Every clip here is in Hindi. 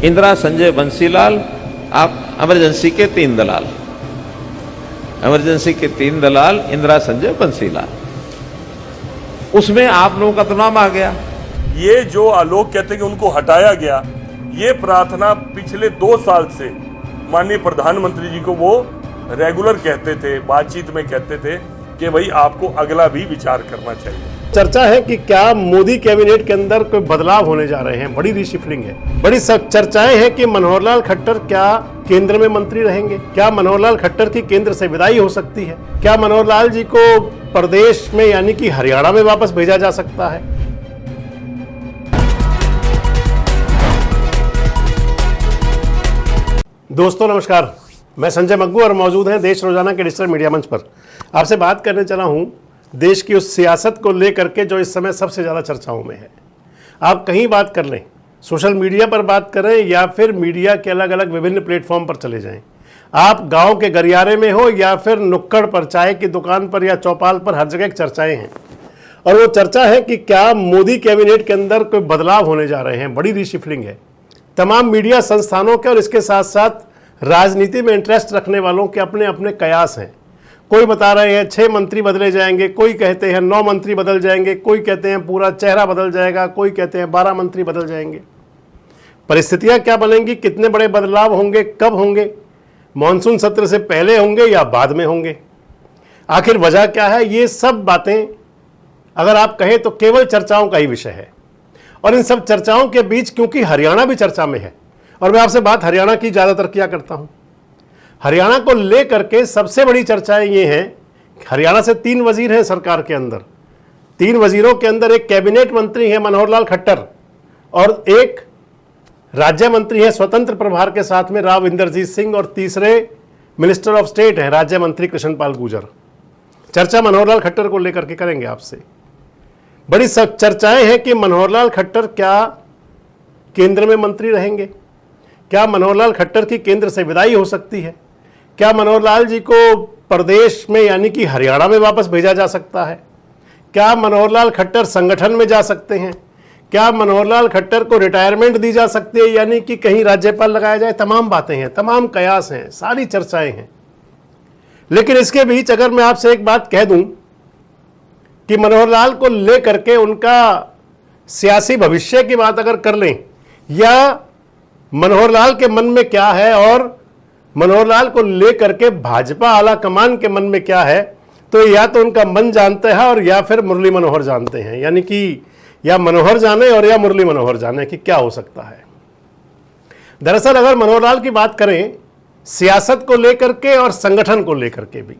इंदिरा, संजय, बंसीलाल, आप इमरजेंसी के 3 दलाल, इमरजेंसी के 3 दलाल, इंदिरा, संजय, बंसीलाल, उसमें आप लोगों का तो नाम आ गया। ये जो आलोक कहते हैं कि उनको हटाया गया, ये प्रार्थना पिछले 2 साल से माननीय प्रधानमंत्री जी को वो रेगुलर कहते थे, बातचीत में कहते थे कि भाई आपको अगला भी विचार करना चाहिए। चर्चा है कि क्या मोदी कैबिनेट के अंदर कोई बदलाव होने जा रहे हैं, बड़ी रीशिफ्लिंग है। बड़ी चर्चाएं हैं कि मनोहर लाल खट्टर क्या केंद्र में मंत्री रहेंगे, क्या मनोहर लाल खट्टर की केंद्र से विदाई हो सकती है, क्या मनोहर लाल जी को प्रदेश में यानी कि हरियाणा में वापस भेजा जा सकता है। दोस्तों नमस्कार, मैं संजय मग्गू और मौजूद हैं देश रोजाना के डिजिटल मीडिया मंच पर। आपसे बात करने चला हूं देश की उस सियासत को लेकर के जो इस समय सबसे ज़्यादा चर्चाओं में है। आप कहीं बात कर लें, सोशल मीडिया पर बात करें या फिर मीडिया के अलग अलग विभिन्न प्लेटफॉर्म पर चले जाएं, आप गांव के गलियारे में हो या फिर नुक्कड़ पर, चाय की दुकान पर या चौपाल पर, हर जगह चर्चाएं हैं। और वो चर्चा है कि क्या मोदी कैबिनेट के अंदर कोई बदलाव होने जा रहे हैं, बड़ी रीशिफ्लिंग है। तमाम मीडिया संस्थानों के और इसके साथ साथ राजनीति में इंटरेस्ट रखने वालों के अपने अपने कयास हैं। कोई बता रहे हैं 6 मंत्री बदले जाएंगे, कोई कहते हैं 9 मंत्री बदल जाएंगे, कोई कहते हैं पूरा चेहरा बदल जाएगा, कोई कहते हैं 12 मंत्री बदल जाएंगे। परिस्थितियां क्या बनेंगी, कितने बड़े बदलाव होंगे, कब होंगे, मॉनसून सत्र से पहले होंगे या बाद में होंगे, आखिर वजह क्या है, ये सब बातें अगर आप कहें तो केवल चर्चाओं का ही विषय है। और इन सब चर्चाओं के बीच क्योंकि हरियाणा भी चर्चा में है और मैं आपसे बात हरियाणा की ज़्यादातर किया करता हूं, हरियाणा को लेकर के सबसे बड़ी चर्चाएं ये हैं। हरियाणा से 3 वजीर हैं सरकार के अंदर, 3 वजीरों के अंदर एक कैबिनेट मंत्री है मनोहर लाल खट्टर और एक राज्य मंत्री है स्वतंत्र प्रभार के साथ में राव इंद्रजीत सिंह और तीसरे मिनिस्टर ऑफ स्टेट हैं राज्य मंत्री कृष्णपाल गुर्जर। चर्चा मनोहर लाल खट्टर को लेकर के करेंगे आपसे। बड़ी चर्चाएं हैं कि मनोहर लाल खट्टर क्या केंद्र में मंत्री रहेंगे, क्या मनोहर लाल खट्टर की केंद्र से विदाई हो सकती है, क्या मनोहर लाल जी को प्रदेश में यानी कि हरियाणा में वापस भेजा जा सकता है, क्या मनोहर लाल खट्टर संगठन में जा सकते हैं, क्या मनोहर लाल खट्टर को रिटायरमेंट दी जा सकती है यानी कि कहीं राज्यपाल लगाया जाए। तमाम बातें हैं, तमाम कयास हैं, सारी चर्चाएं हैं। लेकिन इसके बीच अगर मैं आपसे एक बात कह दूं कि मनोहर लाल को लेकर के उनका सियासी भविष्य की बात अगर कर लें या मनोहर लाल के मन में क्या है और मनोहर लाल को लेकर के भाजपा आला कमान के मन में क्या है, तो या तो उनका मन जानते हैं और या फिर मुरली मनोहर जानते हैं, यानी कि या मनोहर जाने और या मुरली मनोहर जाने कि क्या हो सकता है। दरअसल अगर मनोहर लाल की बात करें सियासत को लेकर के और संगठन को लेकर के भी,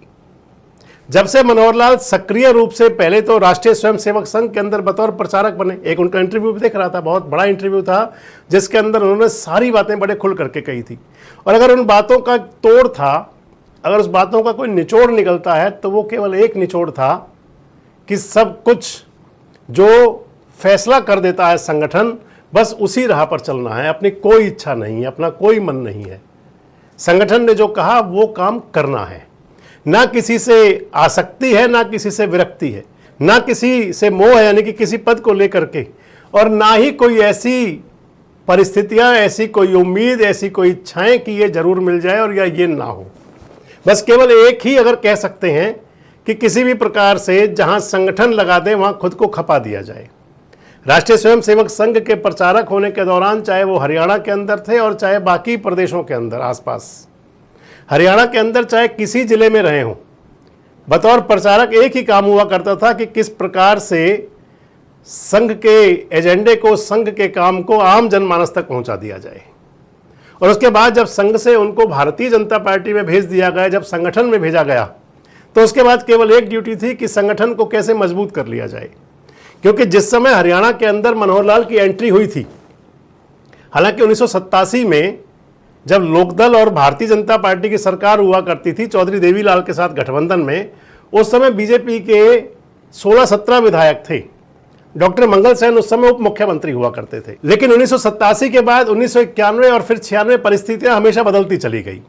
जब से मनोहर लाल सक्रिय रूप से पहले तो राष्ट्रीय स्वयंसेवक संघ के अंदर बतौर प्रचारक बने, एक उनका इंटरव्यू भी देख रहा था, बहुत बड़ा इंटरव्यू था जिसके अंदर उन्होंने सारी बातें बड़े खुल करके कही थी। और अगर उन बातों का तोड़ था, अगर उस बातों का कोई निचोड़ निकलता है तो वो केवल एक निचोड़ था कि सब कुछ जो फैसला कर देता है संगठन, बस उसी राह पर चलना है, अपनी कोई इच्छा नहीं है, अपना कोई मन नहीं है, संगठन ने जो कहा वो काम करना है। ना किसी से आसक्ति है, ना किसी से विरक्ति है, ना किसी से मोह है यानी कि किसी पद को लेकर के, और ना ही कोई ऐसी परिस्थितियां, ऐसी कोई उम्मीद, ऐसी कोई इच्छाएं कि ये जरूर मिल जाए और या ये ना हो। बस केवल एक ही अगर कह सकते हैं कि किसी भी प्रकार से जहां संगठन लगा दें वहां खुद को खपा दिया जाए। राष्ट्रीय स्वयंसेवक संघ के प्रचारक होने के दौरान चाहे वो हरियाणा के अंदर थे और चाहे बाकी प्रदेशों के अंदर आसपास, हरियाणा के अंदर चाहे किसी जिले में रहे हों, बतौर प्रचारक एक ही काम हुआ करता था कि किस प्रकार से संघ के एजेंडे को, संघ के काम को आम जनमानस तक पहुंचा दिया जाए। और उसके बाद जब संघ से उनको भारतीय जनता पार्टी में भेज दिया गया, जब संगठन में भेजा गया, तो उसके बाद केवल एक ड्यूटी थी कि संगठन को कैसे मजबूत कर लिया जाए। क्योंकि जिस समय हरियाणा के अंदर मनोहर लाल की एंट्री हुई थी, हालांकि 1987 में जब लोकदल और भारतीय जनता पार्टी की सरकार हुआ करती थी चौधरी देवीलाल के साथ गठबंधन में, उस समय बीजेपी के 16-17 विधायक थे। डॉक्टर मंगल सेन उस समय उप मुख्यमंत्री हुआ करते थे। लेकिन 1987 के बाद 1991 और फिर 96 परिस्थितियां हमेशा बदलती चली गई।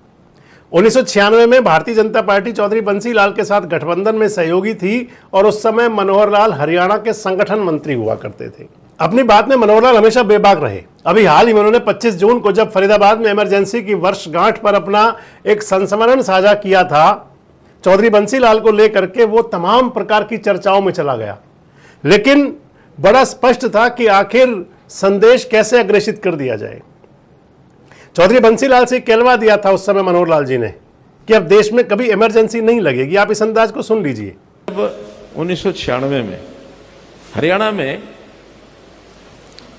1996 में भारतीय जनता पार्टी चौधरी बंसी लाल के साथ गठबंधन में सहयोगी थी और उस समय मनोहर लाल हरियाणा के संगठन मंत्री हुआ करते थे। अपनी बात में मनोहर लाल हमेशा बेबाक रहे। अभी हाल ही में उन्होंने 25 जून को जब फरीदाबाद में इमरजेंसी की वर्षगांठ पर अपना एक संस्मरण साझा किया था चौधरी बंसीलाल को लेकर के, वो तमाम प्रकार की चर्चाओं में चला गया, लेकिन बड़ा स्पष्ट था कि आखिर संदेश कैसे अग्रेषित कर दिया जाए। चौधरी बंसीलाल से कहलवा दिया था उस समय मनोहर लाल जी ने कि अब देश में कभी इमरजेंसी नहीं लगेगी। आप इस अंदाज को सुन लीजिए। अब 1996 में हरियाणा में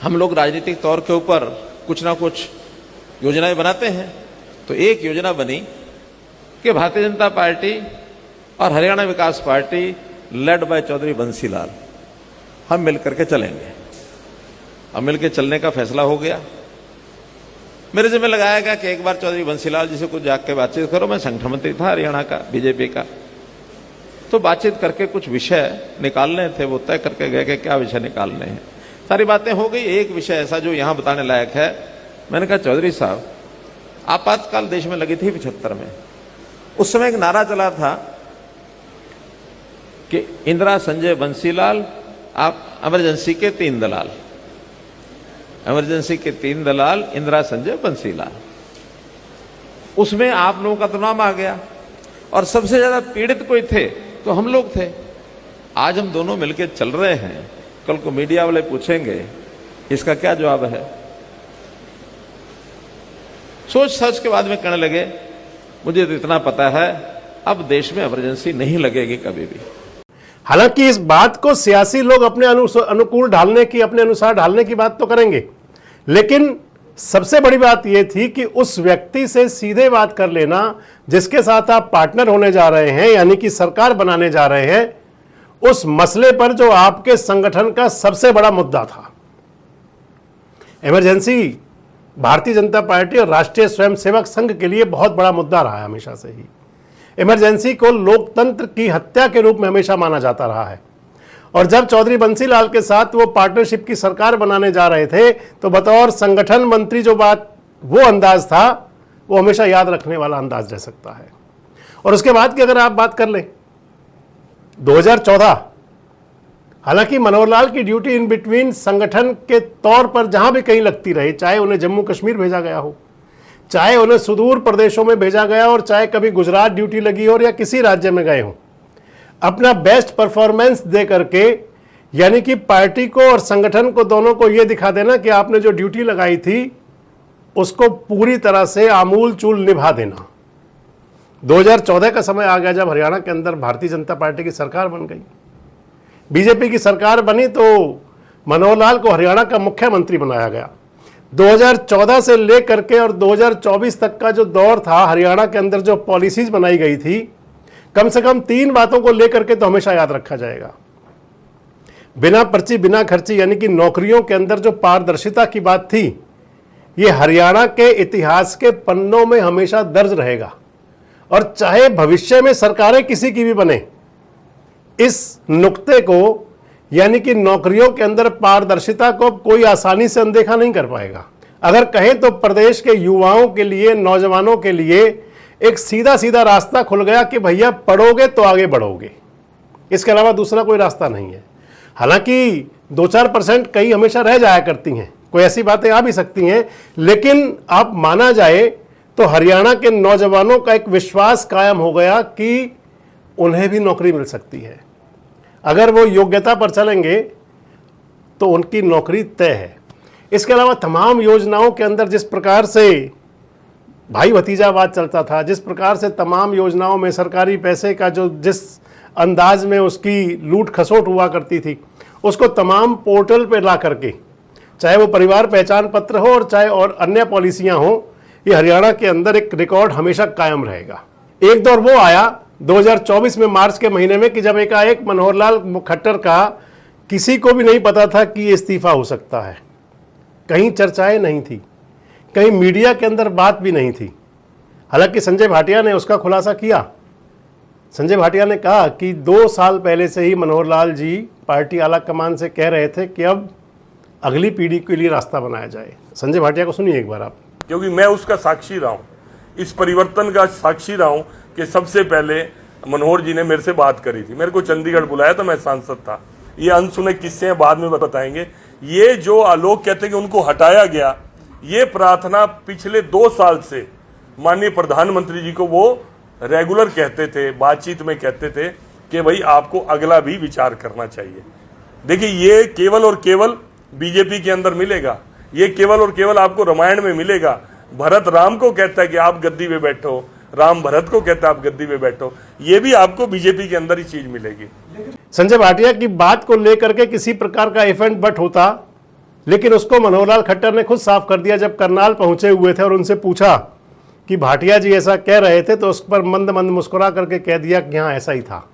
हम लोग राजनीतिक तौर के ऊपर कुछ ना कुछ योजनाएं बनाते हैं, तो एक योजना बनी कि भारतीय जनता पार्टी और हरियाणा विकास पार्टी लेड बाय चौधरी बंसीलाल हम मिलकर के चलेंगे। अब मिलकर चलने का फैसला हो गया। मेरे जिम्मे लगाया गया कि एक बार चौधरी बंसीलाल जी से कुछ जाके बातचीत करो। मैं संगठन मंत्री था हरियाणा का, बीजेपी का, तो बातचीत करके कुछ विषय निकालने थे, वो तय करके गए कि क्या विषय निकालने हैं। सारी बातें हो गई। एक विषय ऐसा जो यहां बताने लायक है, मैंने कहा चौधरी साहब, आपातकाल देश में लगी थी 75 में, उस समय एक नारा चला था कि इंदिरा, संजय, बंसीलाल, आप इमरजेंसी के 3 दलाल, इमरजेंसी के 3 दलाल, इंदिरा, संजय, बंसीलाल। उसमें आप लोगों का तो नाम आ गया और सबसे ज्यादा पीड़ित कोई थे तो हम लोग थे। आज हम दोनों मिलकर चल रहे हैं, कल को मीडिया वाले पूछेंगे इसका क्या जवाब है। सोच समझ के बाद में कहने लगे मुझे तो इतना पता है अब देश में इमरजेंसी नहीं लगेगी कभी भी। हालांकि इस बात को सियासी लोग अपने अनुकूल ढालने की, अपने अनुसार ढालने की बात तो करेंगे, लेकिन सबसे बड़ी बात यह थी कि उस व्यक्ति से सीधे बात कर लेना जिसके साथ आप पार्टनर होने जा रहे हैं, यानी कि सरकार बनाने जा रहे हैं, उस मसले पर जो आपके संगठन का सबसे बड़ा मुद्दा था। इमरजेंसी भारतीय जनता पार्टी और राष्ट्रीय स्वयंसेवक संघ के लिए बहुत बड़ा मुद्दा रहा है हमेशा से ही। इमरजेंसी को लोकतंत्र की हत्या के रूप में हमेशा माना जाता रहा है। और जब चौधरी बंसीलाल के साथ वो पार्टनरशिप की सरकार बनाने जा रहे थे, तो बतौर संगठन मंत्री जो बात, वो अंदाज था, वो हमेशा याद रखने वाला अंदाज रह सकता है। और उसके बाद की अगर आप बात कर लें 2014, हालांकि मनोहर लाल की ड्यूटी इन बिटवीन संगठन के तौर पर जहां भी कहीं लगती रही, चाहे उन्हें जम्मू कश्मीर भेजा गया हो, चाहे उन्हें सुदूर प्रदेशों में भेजा गया और चाहे कभी गुजरात ड्यूटी लगी हो या किसी राज्य में गए हो, अपना बेस्ट परफॉर्मेंस दे करके, यानी कि पार्टी को और संगठन को दोनों को यह दिखा देना कि आपने जो ड्यूटी लगाई थी उसको पूरी तरह से आमूल चूल निभा देना। 2014 का समय आ गया जब हरियाणा के अंदर भारतीय जनता पार्टी की सरकार बन गई, बीजेपी की सरकार बनी, तो मनोहर लाल को हरियाणा का मुख्यमंत्री बनाया गया। 2014 से लेकर के और 2024 तक का जो दौर था, हरियाणा के अंदर जो पॉलिसीज बनाई गई थी, कम से कम 3 बातों को लेकर के तो हमेशा याद रखा जाएगा। बिना पर्ची बिना खर्ची, यानी कि नौकरियों के अंदर जो पारदर्शिता की बात थी, ये हरियाणा के इतिहास के पन्नों में हमेशा दर्ज रहेगा। और चाहे भविष्य में सरकारें किसी की भी बने, इस नुक्ते को, यानी कि नौकरियों के अंदर पारदर्शिता को कोई आसानी से अनदेखा नहीं कर पाएगा। अगर कहें तो प्रदेश के युवाओं के लिए, नौजवानों के लिए एक सीधा सीधा रास्ता खुल गया कि भैया पढ़ोगे तो आगे बढ़ोगे, इसके अलावा दूसरा कोई रास्ता नहीं है। हालांकि 2-4% कई हमेशा रह जाया करती हैं, कोई ऐसी बातें आ भी सकती हैं, लेकिन आप माना जाए तो हरियाणा के नौजवानों का एक विश्वास कायम हो गया कि उन्हें भी नौकरी मिल सकती है। अगर वो योग्यता पर चलेंगे तो उनकी नौकरी तय है। इसके अलावा तमाम योजनाओं के अंदर जिस प्रकार से भाई भतीजावाद चलता था, जिस प्रकार से तमाम योजनाओं में सरकारी पैसे का जो जिस अंदाज में उसकी लूट खसोट हुआ करती थी, उसको तमाम पोर्टल पे ला करके, चाहे वो परिवार पहचान पत्र हो और चाहे और अन्य पॉलिसियां हो, ये हरियाणा के अंदर एक रिकॉर्ड हमेशा कायम रहेगा। एक दौर वो आया 2024 में मार्च के महीने में कि जब एकाएक मनोहर लाल खट्टर का किसी को भी नहीं पता था कि ये इस्तीफा हो सकता है। कहीं चर्चाएं नहीं थी, कहीं मीडिया के अंदर बात भी नहीं थी। हालांकि संजय भाटिया ने उसका खुलासा किया। संजय भाटिया ने कहा कि 2 साल पहले से ही मनोहर लाल जी पार्टी आला कमान से कह रहे थे कि अब अगली पीढ़ी के लिए रास्ता बनाया जाए। संजय भाटिया को सुनिए एक बार आप। क्योंकि मैं उसका साक्षी रहा हूं, इस परिवर्तन का साक्षी रहा हूं कि सबसे पहले मनोहर जी ने मेरे से बात करी थी। मेरे को चंडीगढ़ बुलाया तो मैं सांसद था। ये अनसुने किस्से बाद में बताएंगे ये जो आलोक कहते हैं कि उनको हटाया गया, ये प्रार्थना पिछले 2 साल से माननीय प्रधानमंत्री जी को वो रेगुलर कहते थे, बातचीत में कहते थे कि भाई आपको अगला भी विचार करना चाहिए। देखिए, ये केवल और केवल बीजेपी के अंदर मिलेगा, ये केवल और केवल आपको रामायण में मिलेगा। भरत राम को कहता है कि आप गद्दी पे बैठो, राम भरत को कहता है आप गद्दी पे बैठो, ये भी आपको बीजेपी के अंदर ही चीज मिलेगी। संजय भाटिया की बात को लेकर के किसी प्रकार का इफ एंड बट होता, लेकिन उसको मनोहर लाल खट्टर ने खुद साफ कर दिया जब करनाल पहुंचे हुए थे और उनसे पूछा कि भाटिया जी ऐसा कह रहे थे, तो उस पर मंद मंद मुस्कुरा करके कह दिया कि हाँ ऐसा ही था।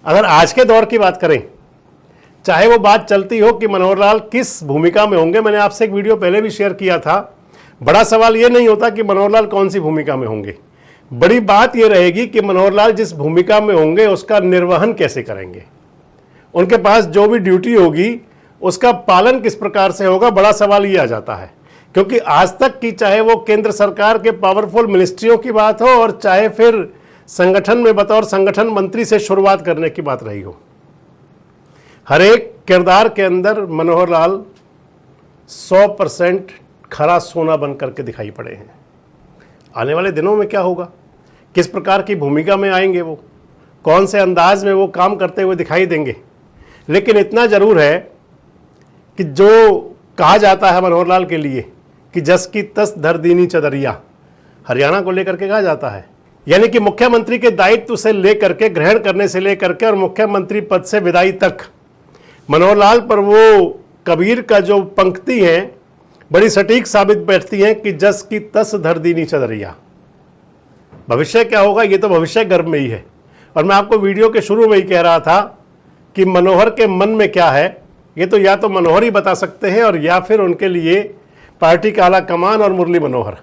अगर आज के दौर की बात करें, चाहे वो बात चलती हो कि मनोहर लाल किस भूमिका में होंगे, मैंने आपसे एक वीडियो पहले भी शेयर किया था, बड़ा सवाल ये नहीं होता कि मनोहर लाल कौन सी भूमिका में होंगे, बड़ी बात ये रहेगी कि मनोहर लाल जिस भूमिका में होंगे उसका निर्वहन कैसे करेंगे, उनके पास जो भी ड्यूटी होगी उसका पालन किस प्रकार से होगा। बड़ा सवाल ये आ जाता है, क्योंकि आज तक की चाहे वो केंद्र सरकार के पावरफुल मिनिस्ट्रियों की बात हो और चाहे फिर संगठन में बतौर संगठन मंत्री से शुरुआत करने की बात रही हो, हर एक किरदार के अंदर मनोहर लाल 100% खरा सोना बन करके दिखाई पड़े हैं। आने वाले दिनों में क्या होगा, किस प्रकार की भूमिका में आएंगे, वो कौन से अंदाज में वो काम करते हुए दिखाई देंगे, लेकिन इतना जरूर है कि जो कहा जाता है मनोहर लाल के लिए कि जस की तस धर दीनी चदरिया, हरियाणा को लेकर के कहा जाता है, यानी कि मुख्यमंत्री के दायित्व से लेकर के, ग्रहण करने से लेकर के और मुख्यमंत्री पद से विदाई तक मनोहर लाल पर वो कबीर का जो पंक्ति है बड़ी सटीक साबित बैठती है कि जस की तस धर दीनी चदरिया। भविष्य क्या होगा ये तो भविष्य गर्भ में ही है, और मैं आपको वीडियो के शुरू में ही कह रहा था कि मनोहर के मन में क्या है ये तो या तो मनोहर ही बता सकते हैं और या फिर उनके लिए पार्टी का आला कमान और मुरली मनोहर।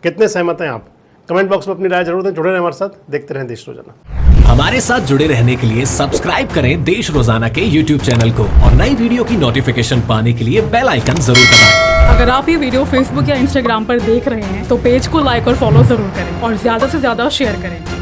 कितने सहमत हैं आप? कमेंट बॉक्स में अपनी राय जरूर दें। जुड़े रहें हमारे साथ, देखते रहें देश रोजाना। हमारे साथ जुड़े रहने के लिए सब्सक्राइब करें देश रोजाना के YouTube चैनल को और नई वीडियो की नोटिफिकेशन पाने के लिए बेल आइकन जरूर दबाएं। अगर आप ये वीडियो Facebook या Instagram पर देख रहे हैं तो पेज को लाइक और फॉलो जरूर करें और ज्यादा से ज्यादा शेयर करें।